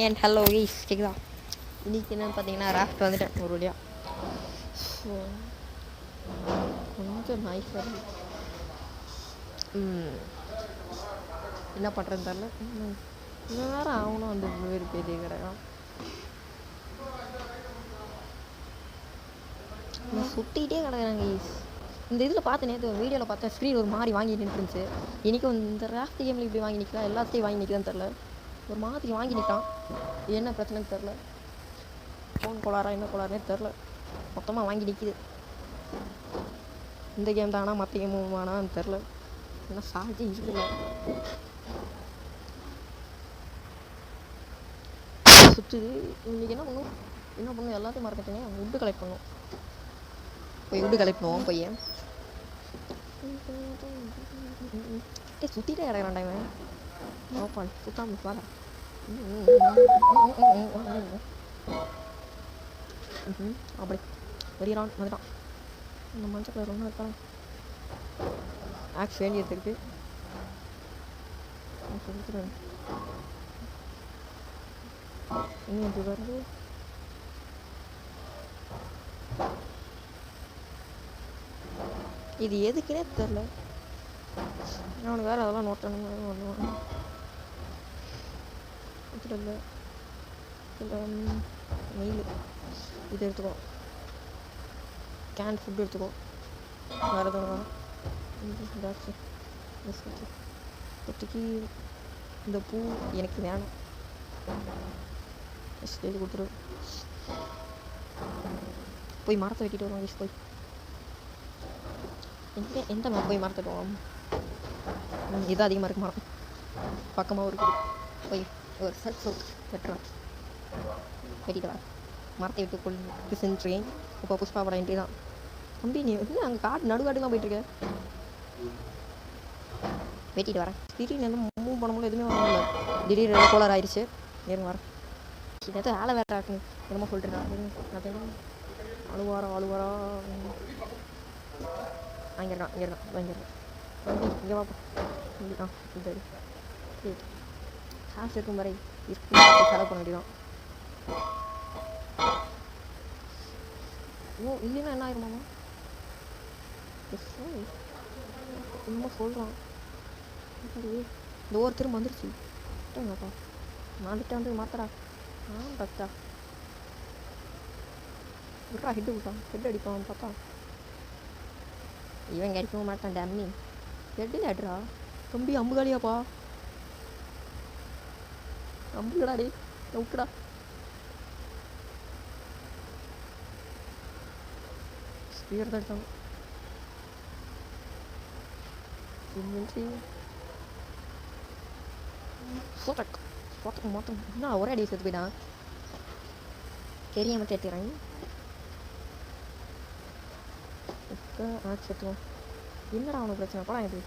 And hello guys, கேக்குதா? இன்றைக்கி என்னென்னு பார்த்தீங்கன்னா ராஃப்ட் வந்துட்டேன் ஒரு வழியாக. ஸோ கொஞ்சம் நாய்ஸ் வருது. என்ன பண்ணுறதுன்னு தெரில. இன்னும் நேரம் ஆகணும் அந்த வேறு பெரிய கிடையாது. நான் சுட்டிகிட்டே கிடக்குறேன் கைஸ். இந்த இதில் பார்த்து நேற்று வீடியோவில் பார்த்தேன், ஸ்க்ரீன் ஒரு மாதிரி வாங்கி நின்றுருந்துச்சு. இன்றைக்கும் இந்த ராஃப்ட் கேமில் இப்படி வாங்கி நிற்கலாம், எல்லாத்தையும் வாங்கி நிற்கலான்னு தெரில. ஒரு மாதிரி வாங்கி நிற்கான். என்ன பிரச்சனைன்னு தெரில. ஃபோன் கோளாரா என்ன கோளாறுனே தெரில. மொத்தமாக வாங்கி நிற்கிது. இந்த கேம் தானா மற்ற கேமும் வேணான்னு தெரில. ஏன்னா சார்ஜே இருக்குல்ல. சுற்றுது. இன்றைக்கி என்ன பண்ணும் எல்லாத்தையும் மறந்துட்டேனே. உட்டு கலெக்ட் பண்ணும். போய் உட்டு கலெக்ட் பண்ணுவோம். போய் சுற்றிட்டே கிடக்கிறான்டா இவன். ஓப்பான் சுத்தாமல் வாடா. அப்படி வெளியிறான் வந்துட்டான். இந்த மஞ்சள் கலர் ஒன்றும் இருக்கான். ஆக்ஸ் வேண்டியது இருக்கு. இன்னும் இது வருது. இது எதுக்குன்னே தெரில. அவனுக்கு வேறு அதெல்லாம் நோட் பண்ணுவான். இல்லை மெயில் இது எடுத்துக்கோ. கேன் ஃபுட் எடுத்துக்கோ. வேறு எதுவும் வேணும். இப்போதைக்கு இந்த பூ எனக்கு வேணும். எழுதி கொடுத்துரு. போய் மரத்தை வெட்டிட்டு வருவோம். போய் எந்த மரம் போய் மரத்தை போவோம். இது அதிகமாக இருக்குது மரம். பக்கமாகவும் இருக்குது. போய் ஒரு செல்ஃப் சவுட் வெட்டுறேன். வெட்டிட்டு வரேன். மரத்தை விட்டு கொண்டு சென்றேன். இப்போ புஷ்பா படம் என்ட்ரி தான். தம்பி நீ வந்து அங்கே காட்டு நடுக்காட்டுலாம் போயிட்டுருக்க. வெட்டிட்டு வரேன். திடீர்னு எதுவும் மூவ் பண்ண முடியல, எதுவுமே பண்ண முடியல. திடீர்னு கோளாறு ஆயிடுச்சு. நேரம் வரேன். நேற்று ஆளை வேற ஆக்குங்க என்னமோ சொல்லிட்டு அழுவாரா அங்கே இருக்கான் இங்கே வாப்பா. சரி காசு இருக்கும் வரை செலவு பண்ண வேண்டியதான். ஓ இல்லைன்னா என்ன ஆயிருமாமா? என்னமோ சொல்கிறான். இந்த ஒருத்தரும் வந்துருச்சு. விட்டாங்கப்பா நான் கிட்ட வந்து மாத்தரா. பத்தா விட்றா. ஹெட்டு விட்டான். ஹெட் அடிப்பான் பார்த்தா இவன் அடிக்கவும் மாட்டான். டேமி ஹெட்டில் அட்ரா. தம்பி அம்புகாலியாப்பா. அம்புலடா டே விட்டுடா. ஸ்பீர் தான் எடுத்தாங்க. மொத்தம் என்ன ஒரே அடி சேர்த்து போயிட்டான். கெரிய மட்டும் எடுத்துக்கிறாங்க. சேர்த்துவோம். என்னடா அவனுக்கு பிரச்சனை படம் இது.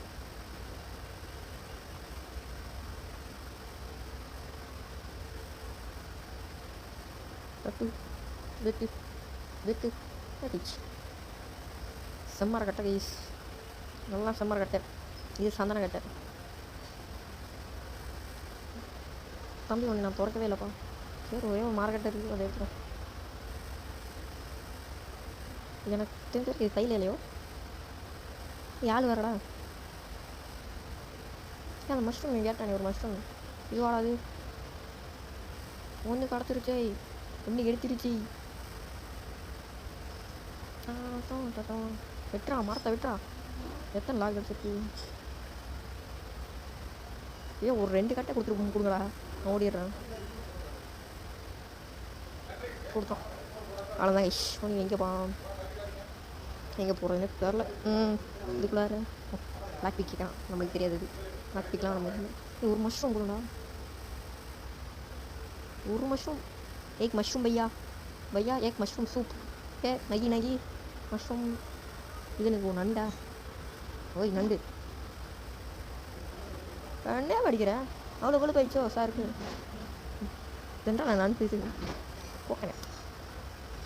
வெட்டு செம்மர கட்டை கைஸ். நல்லா செம்மர கட்டை. இது சந்தன கட்டை. தம்பி ஒன்று நான் திறக்கவே இல்லைப்பா. சரி ஒரே ஒரு மார்க்கெட்டை இருக்குது, அதை எடுத்துகிறேன். எனக்கு தெரிஞ்சிருக்கு இது கையில் இல்லையோ. யாழ் வரடா. அந்த மஷ்ரூம் நீ கேட்டானே ஒரு மஷ்ரூம். இது வாடாது. ஒன்று கடத்துருச்சே, ஒன்று எடுத்துருச்சு. வெட்டுறா மரத்தை வெட்டுறா. எத்தனை லாக் எடுத்துருக்கு. ஏன் ஒரு 2 கட்டை கொடுங்கடா. நான் ஓடிடுறேன். கொடுத்தோம் அவ்வளோதான் இஷ். நீங்கள் எங்கே போகிறோம் எனக்கு தெரில. இதுக்குள்ளார பிளாக் பிக்கான் நம்மளுக்கு தெரியாது. இது பிளாக் பிக்லாம் நம்ம ஒரு மஷ்ரூம் கொடுங்கடா. ஒரு மஷ்ரூம். एक मशरूम भैया एक मशरूम सूप है. नगी मशरूम. இது எனக்கு ஒரு நண்டா. ஓய் நண்டு நண்டே படிக்கிறேன். அவ்வளோ கூட போயிடுச்சோ சாருக்கு. இதுன்றா நான் நண்டு இது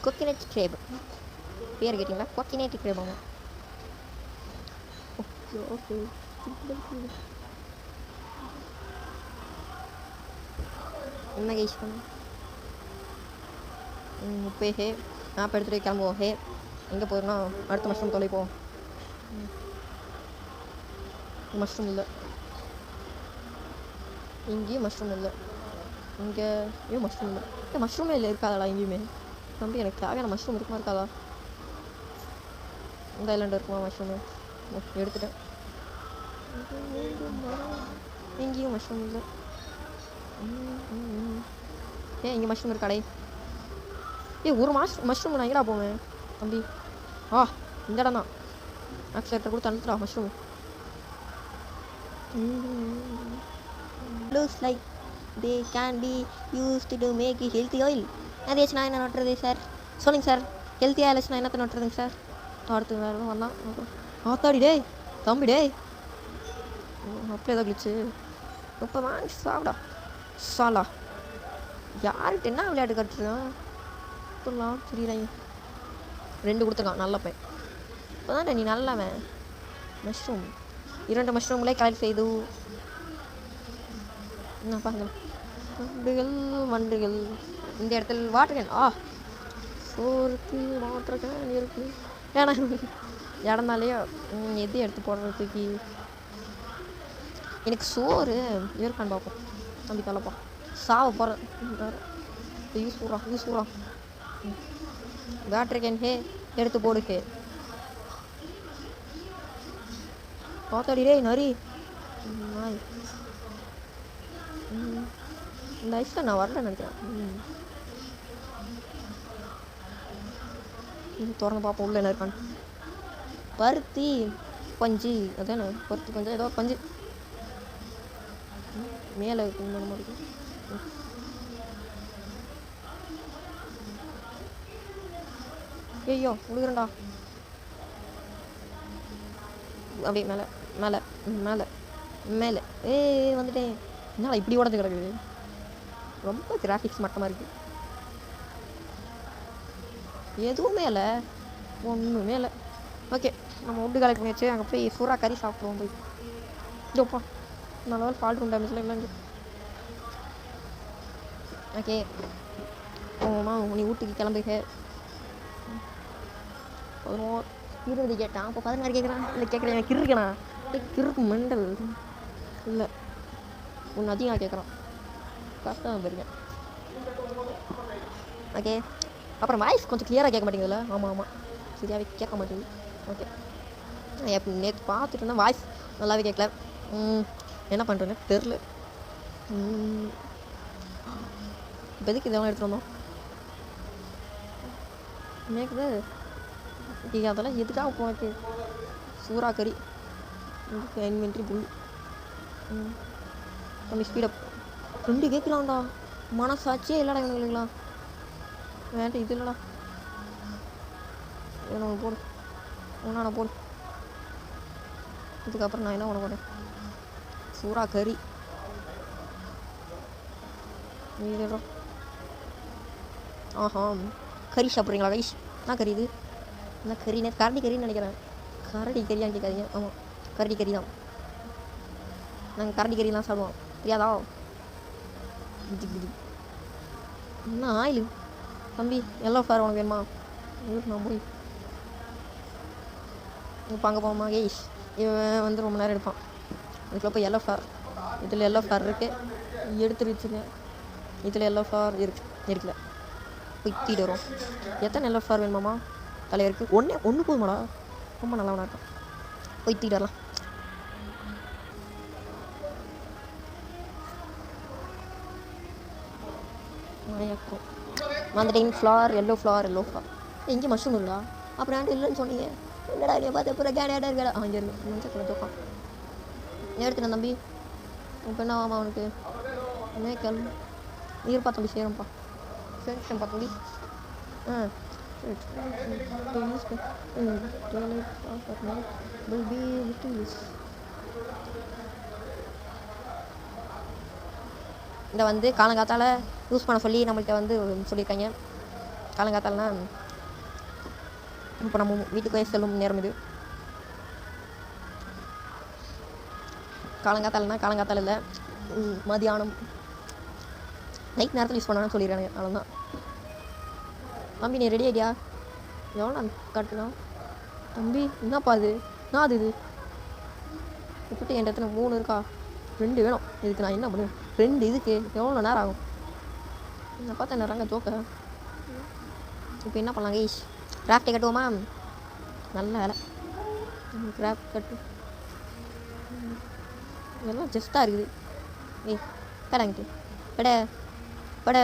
கோகனட் கிரேப் பேர் கேட்டிங்களா? Coconut grape. ஆமாம். ஓகே ஓகே என்ன கைஸ் பண்ணு இப்போ ஹே மேப் எடுத்துகிட்டு கிளம்புவோம். ஹே எங்கே போகிறோன்னா அடுத்த மஷ்ரூம் தொலைப்போம். மஷ்ரூம் இல்லை, இங்கேயும் மஷ்ரூம் இல்லை, இங்கேயும் மஷ்ரூம் இல்லை. மஷ்ரூமே இல்லை இருக்காதாடா எங்கேயுமே தம்பி? எனக்கு தேவையான மஷ்ரூம் இருக்குமா இருக்காதா? இந்த ஐலாண்டு இருக்குமா மஷ்ரூமு? எடுத்துட்டேன். எங்கேயும் மஷ்ரூம் இல்லை. இங்கே மஷ்ரூம் இருக்காடே. ஒரு மஷ்ரூம் நான் எங்கடா போவேன் தம்பி? இந்த இடம் தான். ஆக்சிடென்ட் கூட தந்துடா mushroom. Looks like they can be used to make healthy oil. அது ஏச்சு நான் என்ன நட்டுறது சார்? சொல்லுங்க சார், ஹெல்த்தியாக இல்லைச்சு நான் என்னத்தை நட்டுறதுங்க சார்? அடுத்து வேறு வந்தான். ஆத்தாடி டே தம்பி டே, அப்படியே ஏதோ கிழிச்சு இப்போ வாங்கி சாப்பிடா சாலா. யார்கிட்ட என்ன விளையாட்டு கட்டுறான் இப்போலாம் புரியுறாங்க. 2 கொடுத்துருக்கான் நல்ல பையன். இப்போ தான் நீ நல்லவன். மஷ்ரூம் 2 மஷ்ரூம்களே கலெக்ட் செய்து என்ன பாருங்க. வண்டுகள் இந்த இடத்துல வாட்டர் கேன் சோறுக்கு வாட்டர் கேன் இருக்குது. ஏன்னா இடம்னாலேயே எது எடுத்து போடுறதுக்கு எனக்கு சோறு இருக்கான்னு பார்ப்போம். தம்பி தலைப்பா சாவ போகிறேன். யூஸ் போடுறான் வாட்டர் கேன். ஹே எடுத்து போடு. ஹே பார்த்தாடி டே நரி நாய். இந்த ஐஸில் நான் வரலன்னு நினைக்கிறேன். திறந்து பார்ப்போம் உள்ள என்ன இருக்கான்னு. பருத்தி பஞ்சு அதானே, பருத்தி பஞ்சு ஏதோ பஞ்சு மேலே மாதிரி இருக்கு. ஐயோ விழுகிறேன்டா. அப்படியே மேலே மேலே மேலே மேலே வந்துட்டேன். என்னடா இப்படி உடஞ்சு கிடக்குது? ரொம்ப கிராஃபிக்ஸ் மட்டமாக இருக்குது. எதுவுமே இல்லை, ஒன்றுமே இல்லை. ஓகே நம்ம உட்டு கலெக்ட் பண்ணி வச்சு அங்கே போய் சூறா கறி சாப்பிடுவோம். போய் இதோப்பா நல்ல வேலை ஃபால்ட் ரூம் டேமேஜில் இல்லைங்க. ஓகே ஆமாம்மா நீ வீட்டுக்கு கிளம்புக. 20 கேட்டான், அப்போ 16 கேட்குறான். இல்லை கேட்குறேன் எனக்கு கிறுக்கணா கிறுக்கு மெண்டல் இல்லை ஒன்று அதிகமாக கேட்குறான். கஷ்டம் போயிருக்கேன். ஓகே அப்புறம் வாய்ஸ் கொஞ்சம் கிளியராக கேட்க மாட்டேங்குதுல்ல? ஆமாம் சரியாகவே கேட்க மாட்டேங்குது. ஓகே நேற்று பார்த்துட்டு இருந்தேன் வாய்ஸ் நல்லாவே கேட்கல. என்ன பண்ணுறேன்னு தெரில. இப்போ எதுக்கு இதெல்லாம் எடுத்துகிட்டு வந்தோம் மேக்குது? அதெல்லாம் எதுக்காக போனக்கு? சூறா கறி இன்வென்ட்ரி புல். தம்பி ஸ்பீடப் 2 கேட்கலாம்டா. மனசாட்சியே இல்லைடா இவனுங்களுக்குலாம். வேண்டாம் இது இல்லைடா. ஒன்று போடு ஒன்றா போடு. இதுக்கப்புறம் நான் என்ன பண்ண போகிறேன்? சூறா கறி இதுடா. கறி சாப்பிட்றீங்களா கைஸ்? என்ன கறி இது? என்ன கறினே? கரடி கறின்னு நினைக்கிறேன். கரடி கறியான்னு கேட்காதீங்க. ஆமாம் கரடி கறி தான். நாங்கள் கரடி கறிலாம் சாப்பிடுவோம் தெரியாதா? என்ன ஆயிலு தம்பி? எல்லோ ஃப்ளவர் உனக்கு வேணுமா? நான் போய் இப்போ அங்கே போவோமா கேஸ்? இவன் வந்து ரொம்ப நேரம் எடுப்பான். இதுக்குள்ள போய் எல்லோ ஃப்ளவர், இதில் எல்லோ ஃப்ளவர் இருக்குது எடுத்துருச்சுங்க. இதில் எல்லோ ஃப்ளவர் இருக்குல்ல போய் தீட்டு வரும். எத்தனை எல்லோ ஃப்ளவர் வேணுமாம்மா தலைவருக்கு? ஒன்று போதுமாடா? ரொம்ப நல்லவனா இருக்கும். போய் தீட்டு வரலாம். வந்துட்டேன். ஃப்ளவர் எல்லோ ஃப்ளவர் எங்கே மஷ்ரூம் இல்லா? அப்புறம் ஏன்ட்டு இல்லைன்னு சொன்னீங்க? என்னடா நீ பார்த்து அப்புறம் கேடா இருக்கா? இங்கே இருக்கு மஞ்சள் தூக்கம் எடுத்துட்டேன் தம்பி. இப்போ என்ன ஆமாம் அவனுக்கு மேக்கல் நீர்ப்பா தம்பி சேரும்ப்பா. சரிப்பா தம்பி. இதை வந்து காலங்காத்தால் யூஸ் பண்ண சொல்லி நம்மள்கிட்ட வந்து சொல்லியிருக்காங்க. காலங்காத்தால்னா இப்போ நம்ம வீட்டுக்கு போய் செல்லும் நேரம் இது. காலங்காத்தால்னா காலங்காத்தால் இல்லை, மதியானம் நைட் நேரத்தில் யூஸ் பண்ணான்னு சொல்லிடுறாங்க. அவ்வளோதான். தம்பி நீ ரெடி ஆகிட்டியா? எவ்வளோ நான் கட்டலாம் தம்பி? என்னப்பா அது? நான் அது இது இப்பட்டு என் இடத்துல 3 இருக்கா? 2 வேணும். இதுக்கு நான் என்ன பண்ணுவேன்? 2 இதுக்கு எவ்வளோ நேரம் ஆகும்? நான் பார்த்தா என்ன ரங்க ஜோக்க. இப்போ என்ன பண்ணலாம் கைஸ்? கிராஃப்டே கட்டுவோமா? நல்ல வேலை. கிராஃப்ட் கட்டு எல்லாம் ஜஸ்ட்டாக இருக்குது. ஏய் கடாங்கிட்டு பட பட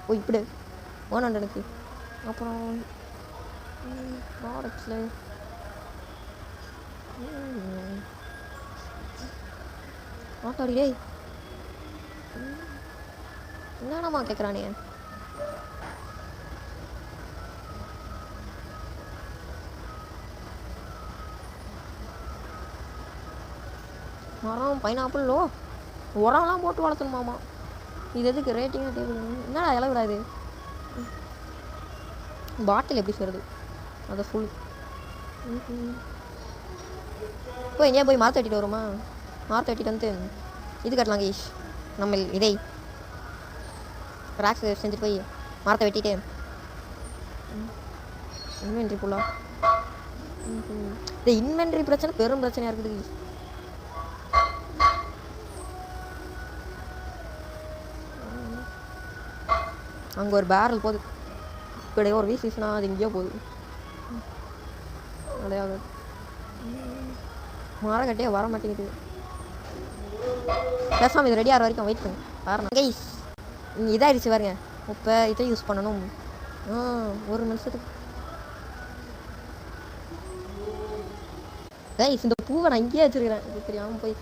ஓ இப்படி 100க்கு அப்புறம் ப்ராடக்ட்ஸில் ஆட்டாடி டேய் என்னடாமா கேட்குறானே? மரம் பைனாப்பிளோ உரம்லாம் போட்டு வளர்த்தணுமாமா. இது எதுக்கு ரேட்டிங்காக டேபிள்? என்னடா இலவிடாது பாட்டில் எப்படி சொல்கிறது? அதை ஃபுல் போய் எங்கேயா போய் மரத்தை வெட்டிட்டு வருமா? மரத்தை வெட்டிட்டு வந்து இது கட்டலாம் கைஸ். நம்ம இதை ராக்ஸ் செஞ்சுட்டு போய் மரத்தை வெட்டிட்டு இன்வென்ட்ரி ஃபுல்லா. இந்த இன்வென்ட்ரி பிரச்சனை பெரும் பிரச்சனையாக இருக்குது கைஸ். அங்கே ஒரு பேரல் போகுது. இப்படியே ஒரு வீசினா அது எங்கேயோ போகுது. அடையாது மரம் கட்டியே வர மாட்டேங்குது. பேசாமல் இது ரெடி ஆகிற வரைக்கும் வெயிட் பண்ணு. வரணும் கைஸ். இதாகிடுச்சு பாருங்க. இப்போ இதை யூஸ் பண்ணணும். 1 நிமிஷத்துக்கு கைஸ். இந்த பூவை நான் இங்கேயே வச்சுருக்கிறேன். இது தெரியாமல் போய்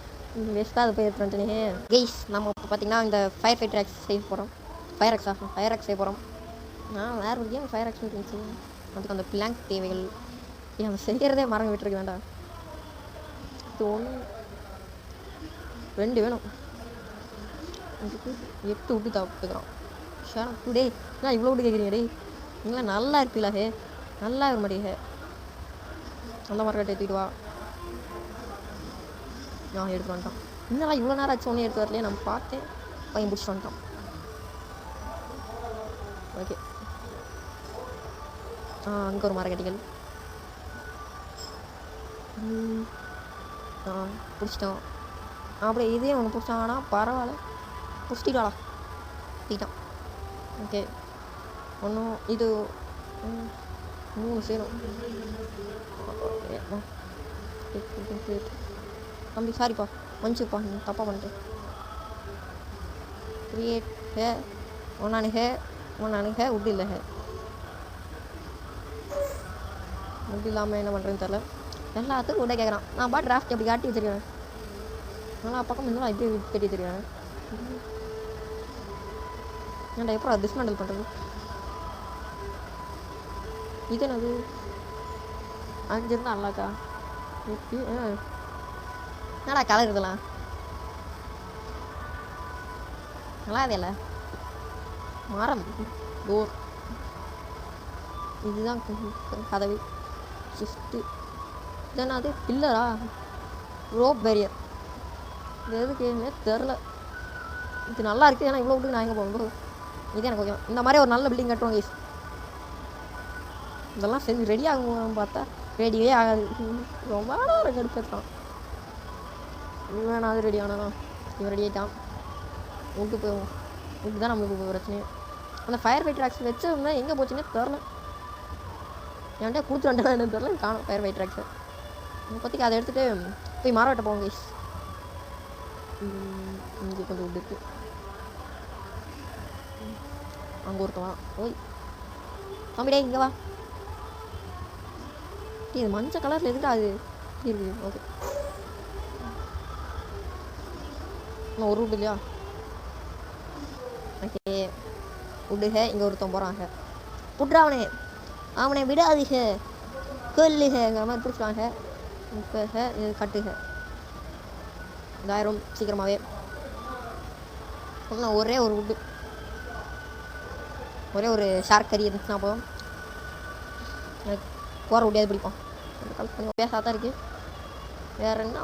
வேஸ்ட்டாக அதை போய் எடுத்துட்டேனே கைஸ். நம்ம இப்போ பார்த்தீங்கன்னா இந்த ஃபயர் ஃபைட்டர் ஆக்ஸ் செய்ய போகிறோம். ஃபயர் ஆக்ஸ் செய்ய போகிறோம். நான் வேறு ஒரு கேம் ஃபயர் ஆக்ஷன் இருந்துச்சு. அதுக்கு அந்த பிளாங்க் தேவைகள் நம்ம செய்கிறதே மரம் விட்டுருக்க வேண்டாம். இது 1 2 வேணும். இதுக்கு 8 விட்டு தப்புக்கிறோம். ஷேனா டே நான் இவ்வளோ விட்டு கேட்குறீங்க டே. நீங்களாம் நல்லா இருப்பீங்களா? ஹே நல்லா இருக்க மாட்டேங்க. அந்த மரம் கட்டை எடுத்துக்கிட்டு வா. நான் எடுத்துகிட்டு வந்துட்டான். இன்னெல்லாம் இவ்வளோ நேரம் ஆச்சு ஒன்றே எடுத்து வரலையே. நம்ம பார்த்தேன் பையன் பிடிச்சிட்டு வந்துட்டான். ஓகே அங்கே ஒரு மரக்கட்டிகள் பிடிச்சிட்டோம். அப்படியே இதே ஒன்று பிடிச்சாங்கன்னா பரவாயில்ல. பிடிச்சிட்டாளா தீட்டான். ஓகே ஒன்றும் இது 3 சேரும். தம்பி சாரிப்பா மன்னிச்சுப்பா நீ தப்பாக பண்ணிட்டேன். கிரியேட் ஹே ஒன்றானுங்க உட்டு இல்லை. உட்டு இல்லாமல் என்ன பண்ணுறதுன்னு தெரில. எல்லாத்துக்கும் உடனே கேட்குறான். நான் பாட்டு டிராஃப்ட் எப்படி காட்டி வச்சுருக்கேன். நல்லா பக்கம் இருந்தாலும் இப்படி கட்டி வச்சுருக்கேன். ஏன்டா எப்போ டிஸ்மேண்டில் பண்ணுறது? இது என்னது 5 இருந்தால் நல்லாக்கா. எப்படி என்னடா கலர் இதெல்லாம் நல்லா இல்லை. மரம் டோர் இதுதான் கதவு. ஷிஃப்ட்டு இதெல்லாம் அது பில்லரா? Rope barrier. இது எதுக்குமே தெரில. இது நல்லா இருக்குது. ஏன்னா இவ்வளோ விட்டு நான் எங்கே போகணும்? இது எனக்கு ஓகே. இந்த மாதிரி ஒரு நல்ல பில்டிங் கட்டுவோம் கைஸ். இதெல்லாம் செஞ்சு ரெடி ஆகும் பார்த்தா ரெடியே ஆகாது. ரொம்ப நேரம் கடுப்பேற்றான். இவன் அது ரெடி ஆனானா? இவன் ரெடி ஆகிட்டான். விட்டு போவோம். விட்டு தான் நம்மளுக்கு பிரச்சனையே. அந்த ஃபயர் ஃபைட்டர் ஆக்ஸ் வச்சுருந்தா எங்கே போச்சுன்னே தெரில. என்கிட்ட கொடுத்து வந்துட்டா என்னன்னு தெரில. காணும் ஃபயர் ஃபைட்டர் ஆக்ஸை. இப்போதைக்கு அதை எடுத்துகிட்டு போய் மரம் வெட்ட போவோம் கைஸ். இங்கே கொஞ்சம் விட்டு இருக்குது. அங்கே ஒருத்தவன் ஓய் தம்பிடே இங்கே வா. இது மஞ்சள் கலரில் எதுக்கு அது இருக்குது? ஓகே இன்னும் ஒரு விட்டு இல்லையா? ஓகே விடுக. இங்கே ஒருத்தன் போகிறாங்க. புட்றா அவனை விடாதீங்க கொல்லுகிற மாதிரி பிடிச்சிட்டாங்க. இப்போ இது கட்டுக இதாயிரம் சீக்கிரமாகவே. இன்னும் ஒரே ஒரு விட்டு ஒரே ஒரு ஷார்க் கறி இருந்துச்சுன்னா போதும். எனக்கு போகிற விட்டியாவது பிடிப்போம். கால் பண்ணி பேசாதான் தான் இருக்குது. வேறு என்ன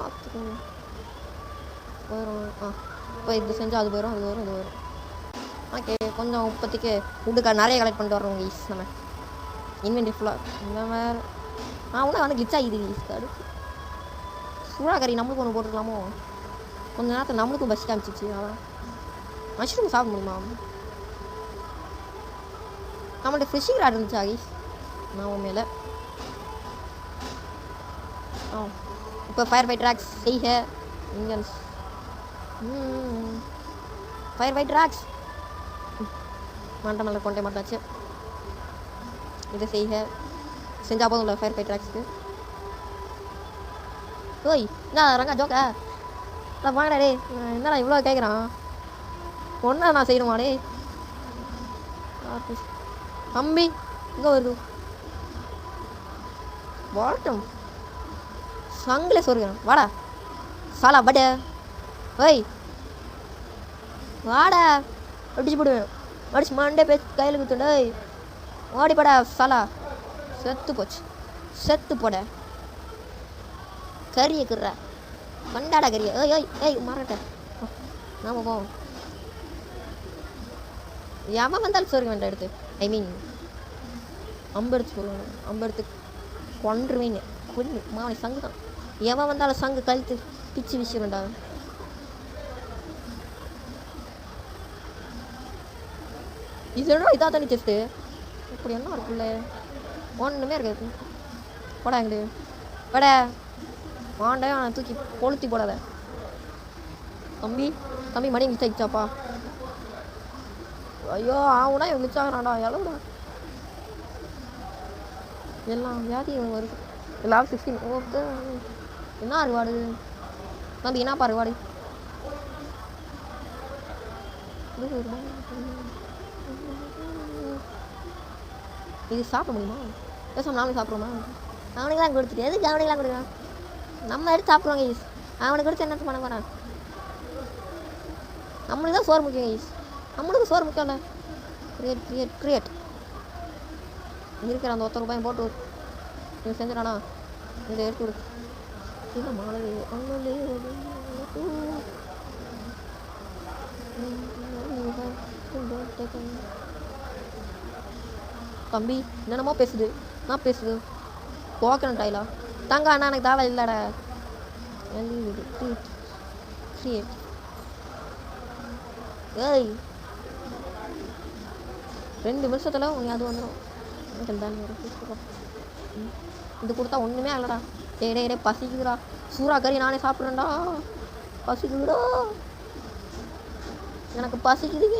போயிடும். இப்போ இது செஞ்சால் அது போயிடும், அது வரும், இது வரும். ஓகே கொஞ்சம் இப்போதைக்கு உட்டுக்கா நிறைய கலெக்ட் பண்ணிட்டு வரோம் கைஸ். நம்ம இன்வென்ட்ரி ஃபுல்லாக இந்த மாதிரி ஒன்றா வந்து கிளிச் ஆகிது கைஸ். அடுத்து சூறா கறி நம்மளுக்கு ஒன்று போட்டுருக்கலாமோ? கொஞ்ச நேரத்தில் நம்மளுக்கும் பஸ் காமிச்சிச்சு. அதான் மஷ்ரூம் சாப்பிட முடியுமா? நம்மள்ட்ட ஃபிஷிங் ராட் இருந்துச்சு கைஸ். நான் உண்மையில இப்போ ஃபயர் ஃபைட் ட்ராக்ஸ் செய்க இங்கன்ஸ் ஃபயர் ஃபைட் ட்ராக்ஸ் மாட்ட மேலே கொண்டே மாட்டாச்சு. இதை செய்க செஞ்சால் போதும் இல்லை ஃபயர் ஃபைட் ட்ராக்ஸ்க்கு. ஓய் என்ன ரங்கா ஜோக்கா நான் வாங்கடா டே. என்னடா இவ்வளோ கேட்குறான்? ஒன்றா நான் செய்யணுமா டே? தம்பி இங்கே வருது வாட்டம் சங்கிலே சொல்கிறேன். வாடா சாலா பட்டே. ஓய் வாடா அடிச்சு போடுவேன். அடிச்சு மாண்டே பேச்சு கையில் குத்துண்டே. ஓடிப்படா சாலா. செத்து போச்சு. செத்து போட கறியை கிற கொண்டாடா கறியை. ஏய் ஏய் ஏய் மறட்டேன். நாம போவோம். எவன் வந்தாலும் சொல்லுங்க வேண்டாம் எடுத்து. ஐ மீன் அம்பெடுத்து சொல்லுவாங்க. அம்பெடுத்து கொன்றுவீங்க. கொன்று மாவனை சங்கு தான். எவன் வந்தாலும் சங்கு கழுத்து பிச்சு விஷயம் வேண்டாம். இது என்ன இதாக தண்ணி டெஸ்ட்டு இப்படி என்ன இருக்குல்ல? ஒன்றுமே இருக்காது. போடா எங்கிட்டு போட வாண்டையும் அவனை தூக்கி கொளுத்தி போடாத. தம்பி தம்பி மணி மிஸ் ஆகிச்சாப்பா. ஐயோ ஆகுனா இவன் மிஸ் ஆகிறான்டா. எவ்வளோடா எல்லாம் வியாதியும் வருது. எல்லாம் 16 ஓகே. என்ன ரிவார்டு தம்பி? என்னப்பா ரிவார்டு? இது சாப்பிட முடியுமா? பேசாமல் நாமளே சாப்பிட்றோமா? அவனுக்கெல்லாம் கொடுத்துட்டு எதுக்கு அவனுக்கெல்லாம் கொடுக்குறான்? நம்ம எடுத்து சாப்பிடுவாங்க ஈஸ். அவனுக்கு கொடுத்து என்ன பண்ண போகிறான்? நம்மளுக்கு தான் சோறு முக்கியம் ஈஸ். நம்மளுக்கு சோறு முக்கியம் இல்லை. கிரியேட் கிரியேட் கிரியேட் இருக்கிற அந்த 10 ரூபாயும் போட்டு நீ செஞ்சிடானா? இதை எடுத்து விடு. இல்லை மாலை தம்பி என்னென்னமோ பேசுது. நான் பேசுது கோக்கணும் டைலா தங்க அண்ணா எனக்கு தேவை இல்லைடா. ஏய் 2 நிமிஷத்தில் உனக்கு அது வந்துடும். இது கொடுத்தா ஒன்றுமே ஆகலடா. டே டே டே பசிக்குதுடா. சூறா கறி நானே சாப்பிட்றேன்டா. பசிக்குதுடா. எனக்கு பசிக்குதுங்க.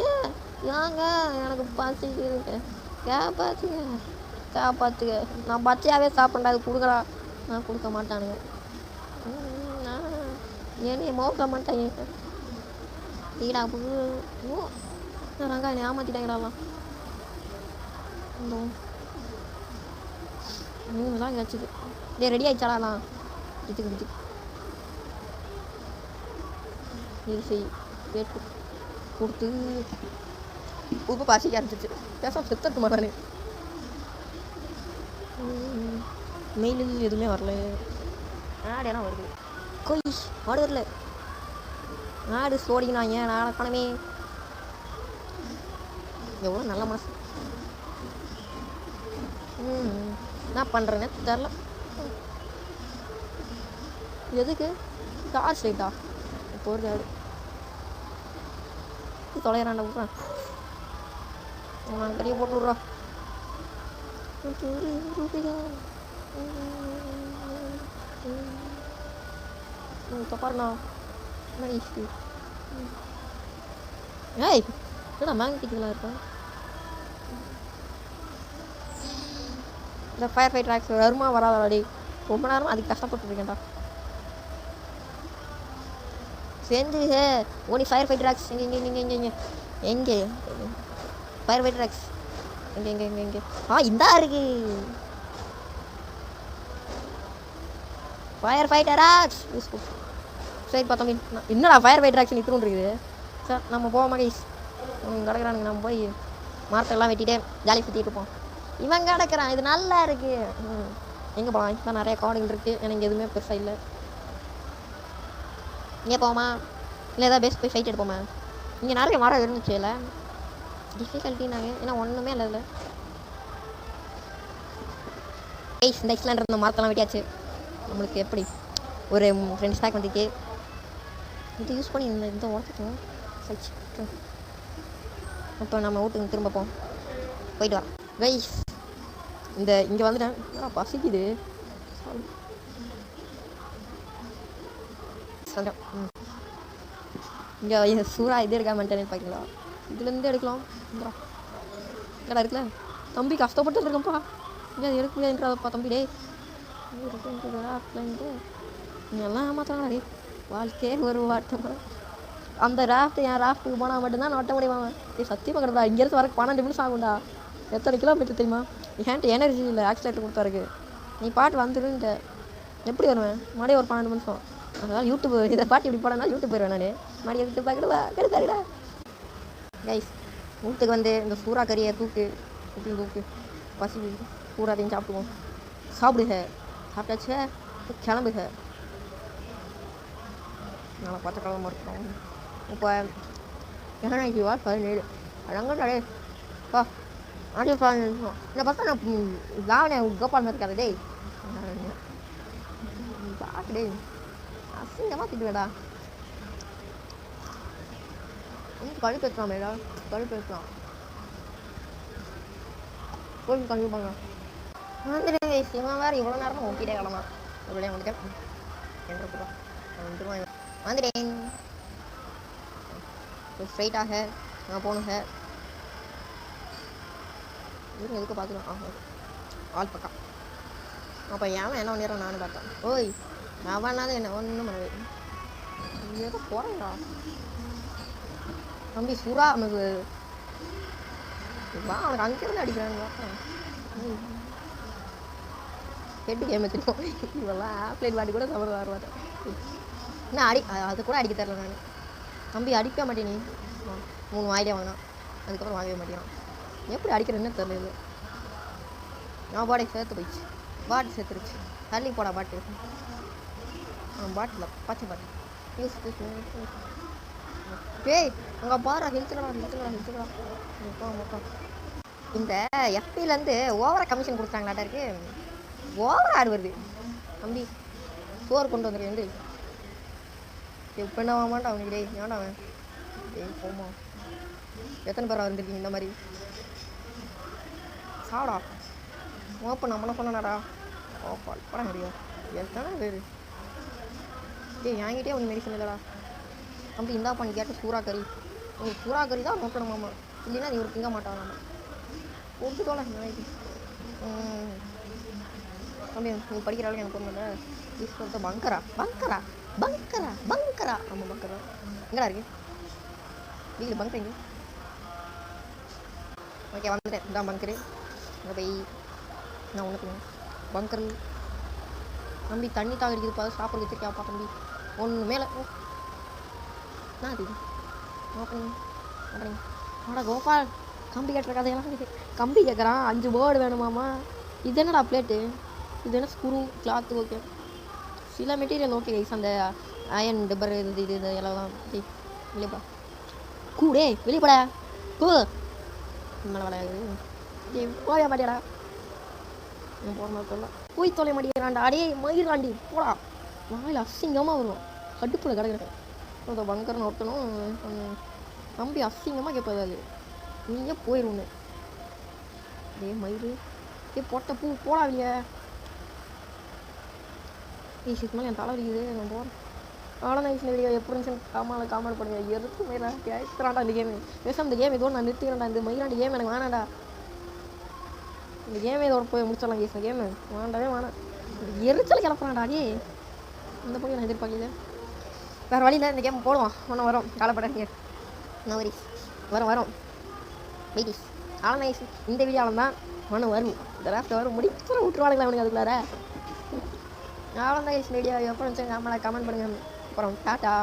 ஏங்க எனக்கு பசிக்குதுங்க. காப்பாற்றுங்க காப்பாற்றுங்க. நான் பச்சையாகவே சாப்பிட்றேன்டா. அது கொடுக்குறா. நான் கொடுக்க மாட்டானுங்க. என்னைய மோக்க மாட்டேன். ஈடா ரங்கா என்னை ஏமாற்றிட்டாங்கடாலாம். தான் கிடச்சிது. டே ரெடி ஆகிடுச்சாலாம். இதுக்கு இது செய் கேட்டு கொடுத்து உப்பு பசிக்க ஆரம்பிச்சிச்சு. பேசாம செத்துட்டுமா நான்? மெயிலில் எதுவுமே வரல. ஆடெல்லாம் வருது. கொய் ஆடு வரல. ஆடு சோடிக்கினாங்க. நான் பணமே எவ்வளோ நல்ல மனசு. என்ன பண்ணுறேன்னு தெரில. எதுக்கு டார்ச் லைட்டா? இப்போ ஒரு ஆடு தொலைகிறான்டா. விட்றான் நான் கறியை போட்டு விட்றா. பாருண்ணா ஏய் என்னடா மேங்கட்டிக்கலாம் இருக்கா? இந்த ஃபயர் ஃபைட் ட்ராக்ஸ் வருமா வராதாடி? ரொம்ப நேரமாக அதுக்கு கஷ்டப்பட்டுருக்கேன்டா. செஞ்சு ஓனி ஃபயர் ஃபைட் ட்ராக்ஸ் இங்கே இங்கே இங்கே இங்கே இங்கே எங்கே ஃபயர் ஃபைட் ட்ராக்ஸ் இங்கே இங்கே இங்கே இங்கே இந்தா இருக்கு ஃபயர் ஃபைட் ட்ராக்ஸ். சரி பார்த்தோம். என்னடா ஃபயர் ஃபைட் ட்ராக்ஸ் நிற்கணும் இருக்குது. சார் நம்ம போவோமா கைஸ்? கிடக்குறானுங்க. நம்ம போய் மரத்தெல்லாம் வெட்டிட்டு ஜாலி சுற்றிட்டு இருப்போம். இவன் கிடக்குறான். இது நல்லா இருக்கு. எங்கே போகலாம்? இப்போ நிறைய காடுகள் இருக்குது. எனக்கு எதுவுமே பெருசாக இல்லை. இங்கே போவோமா? இல்லை ஏதாவது பேஸ்ட் போய் ஃபைட் எடுப்போமா? இங்கே நிறைய மரம் இருந்துச்சு. இல்லை டிஃபிகல்ட்டினாங்க ஏன்னா ஒன்றுமே இல்லை இல்லை கைஸ் இந்த எக்ஸ்லாண்ட் இருந்த மரத்தெல்லாம் வெட்டியாச்சு நம்மளுக்கு எப்படி ஒரு 2 ஸ்டாக் வந்துச்சு இது யூஸ் பண்ணி இந்த உடச்சிட்டோம் சரி இப்போ நம்ம வீட்டுக்கு திரும்ப போயிட்டு வரோம் கைஸ் இங்கே வந்துட்டேன் பசிக்குது சொல்கிறேன் இங்கே சூறா இது இருக்கா மென்டனே பார்க்கலாம் இதுலேருந்து எடுக்கலாம் கடை இருக்குல்ல தம்பி கஷ்டப்பட்டு இருக்கேன்ப்பா இங்கே அது எடுக்க முடியாதுன்றப்பா தம்பி டே எல்லாம் ஏமாத்தாங்க டே வாழ்க்கையே ஒரு வாட்டம் அந்த ராஃப்ட்டு என் ராஃப்ட்டுக்கு போனால் மட்டும்தான் நான் ஒட்ட முடியுமா சத்தியமாக கிடந்தா இங்கேருந்து வர 12 நிமிஷம் ஆகும்டா எத்தனை கிலோமீட்டர் தெரியுமா என்கிட்ட எனர்ஜி இல்லை ஆக்சிலேட்டர் கொடுத்தாருக்கு நீ பாட்டு வந்துருன்ட்ட எப்படி வருவேன் மறுபடியும் ஒரு 12 நிமிஷம் அதனால் யூடியூப் இதை பாட்டு இப்படி போடனா யூடியூப் போயிடுவேன் நான் மறுபடியும் எடுத்து பார்க்கடுவா கெடுத்தாருடா கைஸ் வீட்டுக்கு வந்து இந்த சூறா கறியை தூக்கு இப்படி தூக்கு பசி சூறாத்தையும் சாப்பிடுவோம் சாப்பிடுக சாப்பிட்டாச்சு கிளம்புக நல்லா பச்சை கிழமை இருக்கோம் இப்போ என்னைக்கு வா 17 அடங்கடே பா ஆடி இந்த பக்கம் நான் தாவணை கோபால் மாதிரி இருக்காது டேய் பாட்டு டே அசிங்கமாக திட்டுவேடா கழுப்பு ஏற்றலாம் மேடா கழுப்பு ஏற்றலாம் கோயில் கழுப்பாங்க வந்துடுங்க இவன் வேறு இவ்வளோ நேரம் ஓட்டிகிட்டே கிளம்பா இவ்வளோ வந்துட்டேன் வந்துடுவாங்க வந்துட்டேன் ஸ்ட்ரைட்டாக நான் போகணுங்க இவங்க எதுக்கு பார்த்துக்கலாம் ஆள் பக்கம் அப்போ ஏன் என்ன நேரம் நானும் பார்த்தேன் ஓய் அவனாலும் என்ன ஒன்றும் பண்ணவே ஏதோ போகிறேன்டா தம்பி சூறா அவனுக்கு வா அவனுக்கு அங்கேருந்து அடிக்கிறான்னு பார்த்தேன் ஹெட்டு கேம் வச்சுருக்கோம் இவெல்லாம் ஆப்லைன் வாட்டி கூட தவறு வர மாட்டேன் என்ன அது கூட அடிக்க தரல நான் தம்பி அடிக்க மாட்டேன் நீ 3 வாயிலே வாங்கினான் அதுக்கப்புறம் வாங்கவே மாட்டேங்கிறான் எப்படி அடிக்கிறேன்னு தெரியல நான் பாடி சேர்த்து போயிடுச்சு பாட்டு சேர்த்துருச்சு தள்ளி போடா பாட்டு பாட்டில் பச்சை பாட்டு யூஸ் டேய் அங்கே பாரு ஹெல்த்துக்கடா மொத்தம் இந்த எஃபிலேருந்து ஓவராக கமிஷன் கொடுத்தாங்களாட்டா இருக்கு ஓவராக ஆடு வருது தம்பி சோறு கொண்டு வந்துருக்கேன் இப்போ என்ன மாட்டான் அவனுக்கு டேய் ஏன்டா அவன் டேய் போமா எத்தனை பேர் வந்துருக்கீங்க இந்த மாதிரி சாடா ஓப்பன் நம்மளை சொன்னாடா ஓப்பால் பட முடியும் எத்தனை பேர் டேய் என்கிட்டே அவனுக்கு மெடிசன் இல்லைடா தம்பி இந்தா பண்ணி கேட்ட சூறா கறி உங்களுக்கு சூறா கறி தான் நோக்கணுமாம்மா இல்லைன்னா நீ ஒரு திங்க மாட்டான் நம்ம கொடுத்துட்டோல நாளைக்கு தம்பி நீ படிக்கிற அளவுக்கு எனக்கு ஒன்றும் இல்லை ப்ளீஸ் கொடுத்த பங்கரா ஆமாம் பங்கரா எங்கடா இருக்கு வீட்டில் பங்கர் எங்கே ஓகே வந்துட்டேன் இதான் பங்கரு அங்கே போய் நான் ஒன்று பங்கர் தம்பி தண்ணி தாகடிக்குது பார்த்து சாப்பிட வச்சிருக்கியாப்பா தம்பி ஒன்று மேலே நான் அது ஓப்பனிங் ஆடா கோபால் கம்பி கட்டுற கதையெல்லாம் கம்பி கேட்குறான் 5 போர்டு வேணுமாம்மா இது என்னடா பிளேட்டு இது என்ன ஸ்க்ரூ கிளாத்து ஓகே சில மெட்டீரியல் ஓகே கைஸ் அந்த அயன் டெப்பர் இது எல்லாம் வெளியப்பா கூடே வெளியப்படா கூ மேலே விளையாடுது போயா மாட்டியாடா போகிற மாதிரி சொல்ல போய் தொலை மாட்டேங்கிறான்டா அடே மயிராண்டி போடா வாயில் அசிங்கமாக வரும் கடுப்பில் கிடக்குறேன் அதை பங்கரன்னு ஒட்டணும் தம்பி அசிங்கமாக கேட்பது அது நீயே போயிடுவோன்னு டே மயிறு போட்ட பூ போடா இல்லையா இதுக்கு மேலே என் தலை வலிக்குது நான் போகிறேன் ஆனால் நான் வீடியோ எப்படி இருந்துச்சு காமெண்ட் பண்ணுங்க எதுக்கு மயிரா கேட்குறான்டா இந்த கேமு பேசாம இந்த கேம் இதோடு நான் நிறுத்திக்கிறேன்டா இந்த மயிராண்டி கேம் எனக்கு வேணாண்டா இந்த கேமே இதோட போய் முடிச்சிடலாம் கேஸ் கேமு வேண்டாவே வேணாம் எரிச்சல் கிளப்புறான்டா அடே இந்த போய் நான் எதிர்பார்க்கல வேறு வழியில் இந்த கேம் போடுவான் ஒன்றும் வரும் காலப்படாதீங்க நான் வரும் வெயிட்டிஸ் ஆனால் நைஸ் இந்த வீடியோவில் தான் ஒன்றும் வரும் இந்த லாஸ்ட்டில் வரும் முடிச்சு விட்டுருவானுங்களா அவனுக்கு அதுக்குள்ளார அவ்வளோதான் வீடியோ எப்போ இருந்துச்சு கமெண்ட் பண்ணுங்கள் அப்புறம் டாட்டா